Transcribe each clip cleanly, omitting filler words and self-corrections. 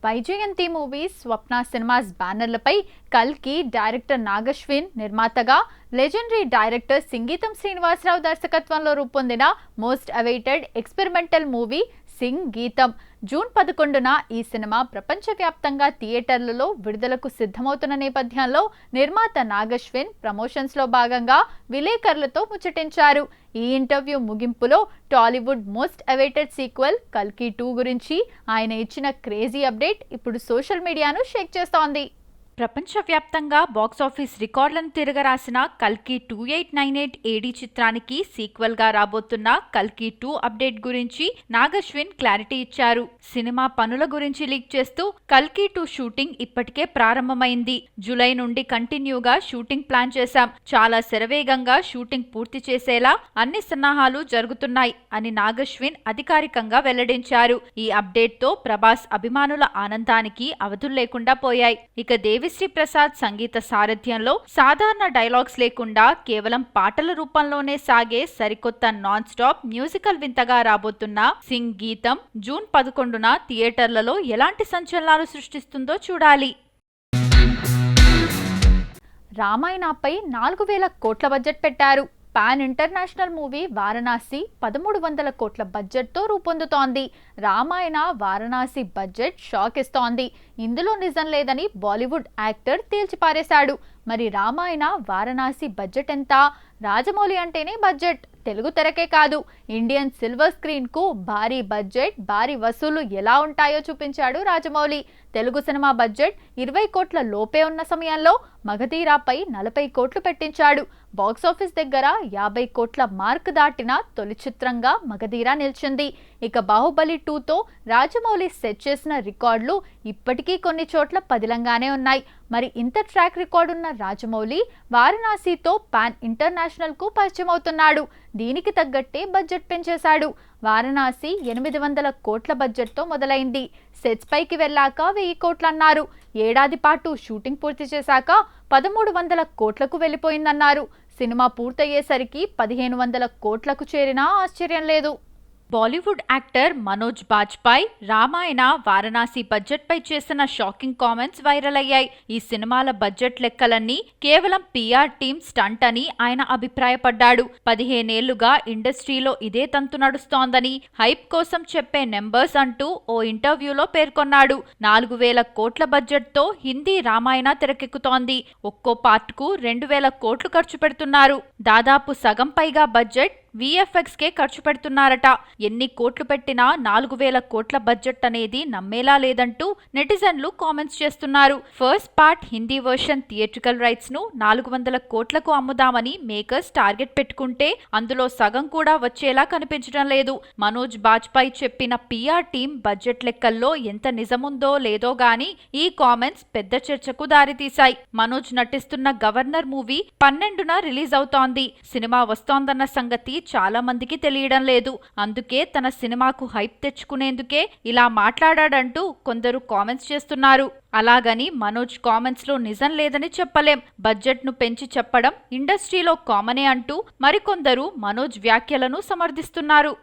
Vyjayanthi movies, స్వప్న cinemas బ్యానర్లపై కల్కి director Nag Ashwin నిర్మాతగా, legendary director Singeetam Srinivasarao దర్శకత్వంలో రూపొందిన most awaited experimental movie Singh గీతం. జూన్ 11న ఈ సినిమా ప్రపంచవ్యాప్తంగా థియేటర్లలో విడుదలకు సిద్ధమవుతున్న నేపథ్యంలో నిర్మాత నాగశ్విన్ ప్రమోషన్స్లో భాగంగా విలేకరులతో ముచ్చటించారు. ఈ ఇంటర్వ్యూ ముగింపులో టాలీవుడ్ మోస్ట్ అవైటెడ్ సీక్వెల్ కల్కి 2 గురించి ఆయన ఇచ్చిన క్రేజీ అప్డేట్ ఇప్పుడు సోషల్ మీడియాను షేక్ చేస్తోంది. ప్రపంచవ్యాప్తంగా బాక్సాఫీస్ రికార్డులను తిరగరాసిన కల్కి 2898 ఏడీ చిత్రానికి సీక్వెల్గా రాబోతున్న కల్కి 2 అప్డేట్ గురించి నాగశ్విన్ క్లారిటీ ఇచ్చారు. సినిమా పనుల గురించి లీక్ చేస్తూ కల్కి 2 షూటింగ్ ఇప్పటికే ప్రారంభమైంది. జూలై నుండి కంటిన్యూగా షూటింగ్ ప్లాన్ చేశాం. చాలా శరవేగంగా షూటింగ్ పూర్తి చేసేలా అన్ని సన్నాహాలు జరుగుతున్నాయి అని నాగశ్విన్ అధికారికంగా వెల్లడించారు. ఈ అప్డేట్ తో ప్రభాస్ అభిమానుల ఆనందానికి అవధులు లేకుండా పోయాయి. ఇక దేవిశ్రీ ప్రసాద్ సంగీత సారథ్యంలో సాధారణ డైలాగ్స్ లేకుండా కేవలం పాటల రూపంలోనే సాగే సరికొత్త నాన్ స్టాప్ మ్యూజికల్ వింతగా రాబోతున్న సింగ్ గీతం జూన్ 11న థియేటర్లలో ఎలాంటి సంచలనాలు సృష్టిస్తుందో చూడాలి. రామాయణపై 4000 కోట్ల బడ్జెట్ పెట్టారు. పాన్ ఇంటర్నేషనల్ మూవీ వారణాసి 1300 కోట్ల బడ్జెట్తో రూపొందుతోంది. రామాయణ వారణాసి బడ్జెట్ షాక్ ఇస్తోంది. ఇందులో నిజం లేదని బాలీవుడ్ యాక్టర్ తేల్చిపారేశాడు. మరి రామాయణ వారణాసి బడ్జెట్ ఎంత? రాజమౌళి అంటేనే బడ్జెట్. తెలుగు తెరకే కాదు, ఇండియన్ సిల్వర్ స్క్రీన్ కు భారీ బడ్జెట్, భారీ వసూలు ఎలా ఉంటాయో చూపించాడు రాజమౌళి. తెలుగు సినిమా బడ్జెట్ 20 కోట్ల లోపే ఉన్న సమయంలో మగధీరాపై 40 కోట్లు పెట్టించాడు. బాక్సాఫీస్ దగ్గర 50 కోట్ల మార్క్ దాటిన తొలి చిత్రంగా మగధీరా నిలిచింది. ఇక బాహుబలి 2తో రాజమౌళి సెట్ చేసిన రికార్డులు ఇప్పటికీ కొన్ని చోట్ల పదిలంగానే ఉన్నాయి. మరి ఇంత ట్రాక్ రికార్డు ఉన్న రాజమౌళి వారణాసితో పాన్ ఇంటర్నేషనల్ కు పరిచయం అవుతున్నాడు. దీనికి తగ్గట్టే బడ్జెట్ పెంచేశాడు. వారణాసి 800 కోట్ల బడ్జెట్తో మొదలైంది. సెట్స్ పైకి వెళ్ళాక 1000 కోట్లు అన్నారు. ఏడాది పాటు షూటింగ్ పూర్తి చేశాక 1300 కోట్లకు వెళ్ళిపోయిందన్నారు. సినిమా పూర్తయ్యేసరికి 1500 కోట్లకు చేరినా ఆశ్చర్యం లేదు. బాలీవుడ్ యాక్టర్ మనోజ్ బాజ్పాయ్ రామాయణ వారణాసి బడ్జెట్ పై చేసిన షాకింగ్ కామెంట్స్ వైరల్ అయ్యాయి. ఈ సినిమాల బడ్జెట్ లెక్కలన్నీ కేవలం పిఆర్ టీమ్ స్టంట్ అని ఆయన అభిప్రాయపడ్డాడు. 15 ఏళ్లుగా ఇండస్ట్రీలో ఇదే తంతు నడుస్తోందని, హైప్ కోసం చెప్పే నెంబర్స్ అంటూ ఓ ఇంటర్వ్యూలో పేర్కొన్నాడు. 4000 కోట్ల బడ్జెట్ తో హిందీ రామాయణ తెరకెక్కుతోంది. ఒక్కో పార్ట్ కు 2000 కోట్లు ఖర్చు పెడుతున్నారు. దాదాపు సగం పైగా బడ్జెట్ VFX కే ఖర్చు పెడుతున్నారట. ఎన్ని కోట్లు పెట్టినా 4000 కోట్ల బడ్జెట్ అనేది నమ్మేలా లేదంటూ నెటిజన్లు కామెంట్స్ చేస్తున్నారు. First part Hindi version theatrical rights ను 400 కోట్లకు అమ్ముదామని మేకర్స్ టార్గెట్ పెట్టుకుంటే అందులో సగం కూడా వచ్చేలా కనిపించడం లేదు. మనోజ్ బాజ్పాయ్ చెప్పిన పిఆర్ టీం బడ్జెట్ లెక్కల్లో ఎంత నిజముందో లేదో గాని ఈ కామెంట్స్ పెద్ద చర్చకు దారితీశాయి. మనోజ్ నటిస్తున్న గవర్నర్ మూవీ 12న రిలీజ్ అవుతోంది. సినిమా వస్తోందన్న సంగతి చాలా మందికి తెలియడం లేదు. అందుకే తన సినిమాకు హైప్ తెచ్చుకునేందుకే ఇలా మాట్లాడాడంటూ కొందరు కామెంట్స్ చేస్తున్నారు. అలాగని మనోజ్ కామెంట్స్ లో నిజం లేదని చెప్పలేం. బడ్జెట్ ను పెంచి చెప్పడం ఇండస్ట్రీలో కామనే అంటూ మరికొందరు మనోజ్ వ్యాఖ్యలను సమర్థిస్తున్నారు.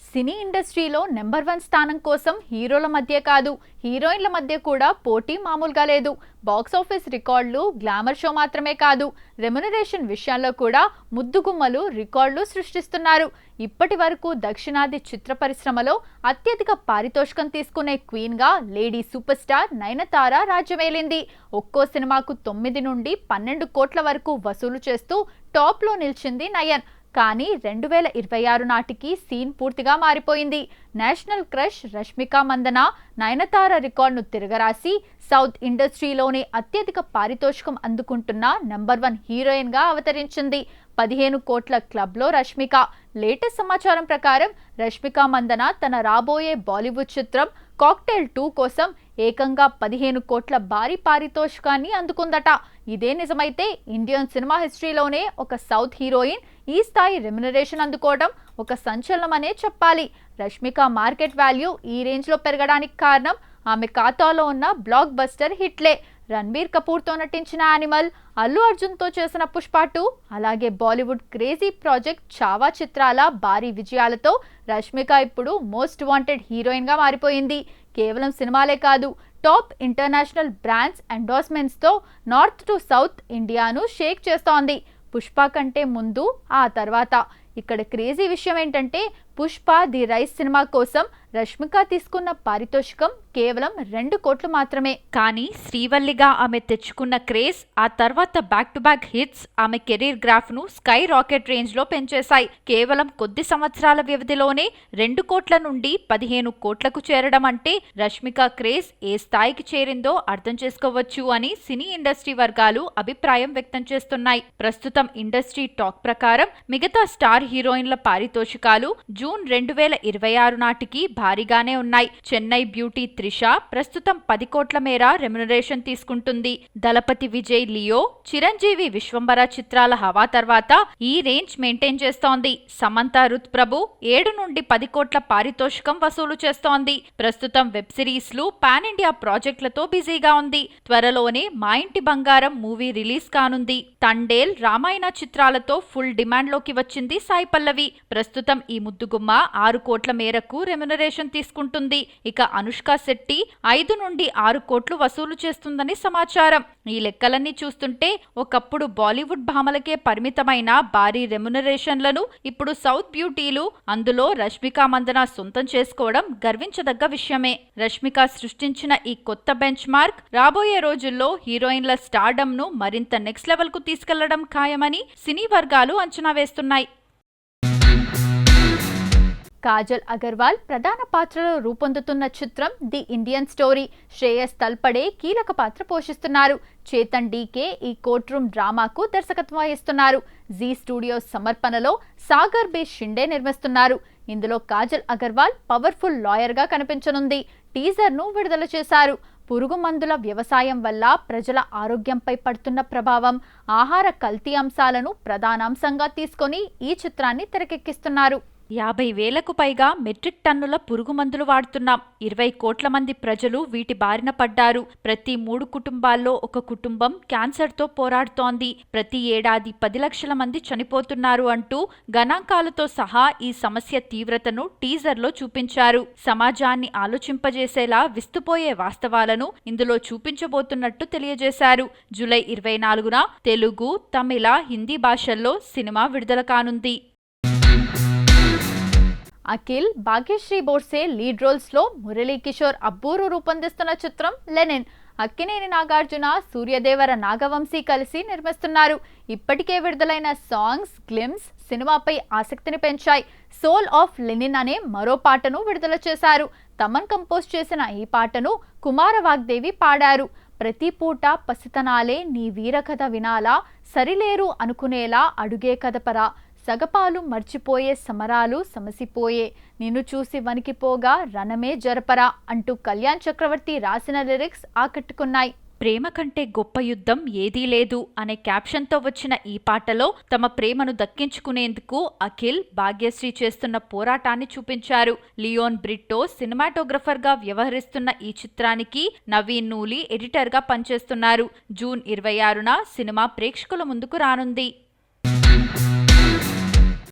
సినీ ఇండస్ట్రీలో నెంబర్ 1 స్థానం కోసం హీరోల మధ్య కాదు, హీరోయిన్ల మధ్య కూడా పోటీ మామూలుగా లేదు. బాక్సాఫీస్ రికార్డులు గ్లామర్ షో మాత్రమే కాదు, రెమ్యునరేషన్ విషయాల్లో కూడా ముద్దుగుమ్మలు రికార్డులు సృష్టిస్తున్నారు. ఇప్పటి వరకు దక్షిణాది చిత్ర పరిశ్రమలో అత్యధిక పారితోషికం తీసుకునే క్వీన్ గా లేడీ సూపర్ స్టార్ నయనతార రాజ్యమేలింది. ఒక్కో సినిమాకు 9 నుండి 12 కోట్ల వరకు వసూలు చేస్తూ టాప్ లో నిలిచింది నయన్. కానీ 2026 నాటికి సీన్ పూర్తిగా మారిపోయింది. నేషనల్ క్రష్ రష్మిక మందన నయనతార రికార్డును తిరగరాసి సౌత్ ఇండస్ట్రీలోనే అత్యధిక పారితోషికం అందుకుంటున్న నెంబర్ 1 హీరోయిన్ గా అవతరించింది. 15 కోట్ల క్లబ్లో రష్మిక. లేటెస్ట్ సమాచారం ప్రకారం రష్మిక మందన తన రాబోయే బాలీవుడ్ చిత్రం కాక్టైల్ 2 కోసం ఏకంగా 15 కోట్ల భారీ పారితోషికాన్ని అందుకుందట. ఇదే నిజమైతే ఇండియన్ సినిమా హిస్టరీలోనే ఒక సౌత్ హీరోయిన్ ఈ స్థాయి రెమ్యునరేషన్ అందుకోవడం ఒక సంచలనమనే చెప్పాలి. రష్మిక మార్కెట్ వాల్యూ ఈ రేంజ్లో పెరగడానికి కారణం ఆమె ఖాతాలో ఉన్న బ్లాక్ బస్టర్ హిట్లే. రణ్బీర్ కపూర్తో నటించిన యానిమల్, అల్లు అర్జున్తో చేసిన పుష్ప 2, అలాగే బాలీవుడ్ క్రేజీ ప్రాజెక్ట్ ఛావా చిత్రాల భారీ విజయాలతో రష్మిక ఇప్పుడు మోస్ట్ వాంటెడ్ హీరోయిన్గా మారిపోయింది. కేవలం సినిమాలే కాదు, టాప్ ఇంటర్నేషనల్ బ్రాండ్స్ ఎండోర్స్మెంట్స్తో నార్త్ టు సౌత్ ఇండియాను షేక్ చేస్తోంది. పుష్ప కంటే ముందు, ఆ తర్వాత. ఇక్కడ క్రేజీ విషయం ఏంటంటే, పుష్ప ది రైస్ సినిమా కోసం రష్మిక తీసుకున్న పారితోషికం కేవలం 2 కోట్లు మాత్రమే. కానీ శ్రీవల్లిగా ఆమె తెచ్చుకున్న క్రేజ్, ఆ తర్వాత బ్యాక్ టు బ్యాక్ హిట్స్ ఆమె కెరీర్ గ్రాఫ్ ను స్కై రాకెట్ రేంజ్ లో పెంచేశాయి. కేవలం కొద్ది సంవత్సరాల వ్యవధిలోనే 2 కోట్ల నుండి 15 కోట్లకు చేరడం అంటే రష్మిక క్రేజ్ ఏ స్థాయికి చేరిందో అర్థం చేసుకోవచ్చు అని సినీ ఇండస్ట్రీ వర్గాలు అభిప్రాయం వ్యక్తం చేస్తున్నాయి. ప్రస్తుతం ఇండస్ట్రీ టాక్ ప్రకారం మిగతా స్టార్ హీరోయిన్ల పారితోషికాలు జూన్ 2026 నాటికి భారీగానే ఉన్నాయి. చెన్నై బ్యూటీ త్రిష ప్రస్తుతం 10 కోట్ల మేర రెమ్యునరేషన్ తీసుకుంటుంది. దళపతి విజయ్ లియో, చిరంజీవి విశ్వంబర చిత్రాల హవా తర్వాత ఈ రేంజ్ మెయింటైన్ చేస్తోంది. సమంత రుత్ ప్రభు 7 నుండి 10 కోట్ల పారితోషికం వసూలు చేస్తోంది. ప్రస్తుతం వెబ్ సిరీస్లు, పాన్ ఇండియా ప్రాజెక్టులతో బిజీగా ఉంది. త్వరలోనే మా ఇంటి బంగారం మూవీ రిలీజ్ కానుంది. తండేల్, రామాయణ చిత్రాలతో ఫుల్ డిమాండ్ లోకి వచ్చింది సాయి పల్లవి. ప్రస్తుతం ఈ ముద్దుగుమ్మ 6 కోట్ల మేరకు రెమ్యునరేషన్ తీసుకుంటుంది. ఇక అనుష్క శెట్టి 5 నుండి 6 కోట్లు వసూలు చేస్తుందని సమాచారం. ఈ లెక్కలన్నీ చూస్తుంటే ఒకప్పుడు బాలీవుడ్ భామలకే పరిమితమైన భారీ రెమ్యునరేషన్లను ఇప్పుడు సౌత్ బ్యూటీలు, అందులో రష్మిక మందన సొంతం చేసుకోవడం గర్వించదగ్గ విషయమే. రష్మిక సృష్టించిన ఈ కొత్త బెంచ్ మార్క్ రాబోయే రోజుల్లో హీరోయిన్ల స్టార్డమ్ ను మరింత నెక్స్ట్ లెవెల్ కు తీసుకెళ్లడం ఖాయమని సినీ వర్గాలు అంచనా వేస్తున్నాయి. కాజల్ అగర్వాల్ ప్రధాన పాత్రలో రూపొందుతున్న చిత్రం the Indian story. Shreyas Talpade కీలక పాత్ర పోషిస్తున్నారు. చేతన్ డీకే ఈ కోర్ట్ రూమ్ డ్రామాకు దర్శకత్వం వహిస్తున్నారు. జీ స్టూడియోస్ సమర్పణలో సాగర్ బి షిండే నిర్మిస్తున్నారు. ఇందులో కాజల్ అగర్వాల్ పవర్ఫుల్ లాయర్గా కనిపించనుంది. టీజర్ను విడుదల చేశారు. పురుగు మందుల వ్యవసాయం వల్ల ప్రజల ఆరోగ్యంపై పడుతున్న ప్రభావం, ఆహార కల్తీ అంశాలను ప్రధానాంశంగా తీసుకొని ఈ చిత్రాన్ని తెరకెక్కిస్తున్నారు. 50,000కు పైగా మెట్రిక్ టన్నుల పురుగు మందులు వాడుతున్నాం. 20 కోట్ల మంది ప్రజలు వీటి బారిన పడ్డారు. ప్రతి 3 కుటుంబాల్లో ఒక కుటుంబం క్యాన్సర్తో పోరాడుతోంది. ప్రతి ఏడాది 10 లక్షల మంది చనిపోతున్నారు అంటూ గణాంకాలతో సహా ఈ సమస్య తీవ్రతను టీజర్లో చూపించారు. సమాజాన్ని ఆలోచింపజేసేలా విస్తుపోయే వాస్తవాలను ఇందులో చూపించబోతున్నట్టు తెలియజేశారు. జూలై 24న తెలుగు, తమిళ, హిందీ భాషల్లో సినిమా విడుదల కానుంది. అఖిల్, భాగ్యశ్రీ బోర్సే లీడ్ రోల్స్ లో మురళీ కిషోర్ అబ్బూరు రూపొందిస్తున్న చిత్రం లెనిన్. అక్కినేని నాగార్జున, సూర్యదేవర నాగవంశీ కలిసి నిర్మిస్తున్నారు. ఇప్పటికే విడుదలైన సాంగ్స్, గ్లిమ్స్ సినిమాపై ఆసక్తిని పెంచాయి. సోల్ ఆఫ్ లెనిన్ అనే మరో పాటను విడుదల చేశారు. తమన్ కంపోజ్ చేసిన ఈ పాటను కుమార వాగ్దేవి పాడారు. ప్రతి పూట పసితనాలే నీ వీరకథ వినాలా, సరిలేరు అనుకునేలా అడుగే కదపరా, సగపాలు మర్చిపోయే సమరాలు సమసిపోయే, నిన్ను చూసి వణికిపోగా రణమే జరపరా అంటూ కళ్యాణ్ చక్రవర్తి రాసిన లిరిక్స్ ఆకట్టుకున్నాయి. ప్రేమ కంటే గొప్ప యుద్ధం ఏదీ లేదు అనే క్యాప్షన్తో వచ్చిన ఈ పాటలో తమ ప్రేమను దక్కించుకునేందుకు అఖిల్, భాగ్యశ్రీ చేస్తున్న పోరాటాన్ని చూపించారు. లియోన్ బ్రిట్టో సినిమాటోగ్రఫర్గా వ్యవహరిస్తున్న ఈ చిత్రానికి నవీన్ నూలి ఎడిటర్గా పనిచేస్తున్నారు. జూన్ 26న సినిమా ప్రేక్షకుల ముందుకు రానుంది.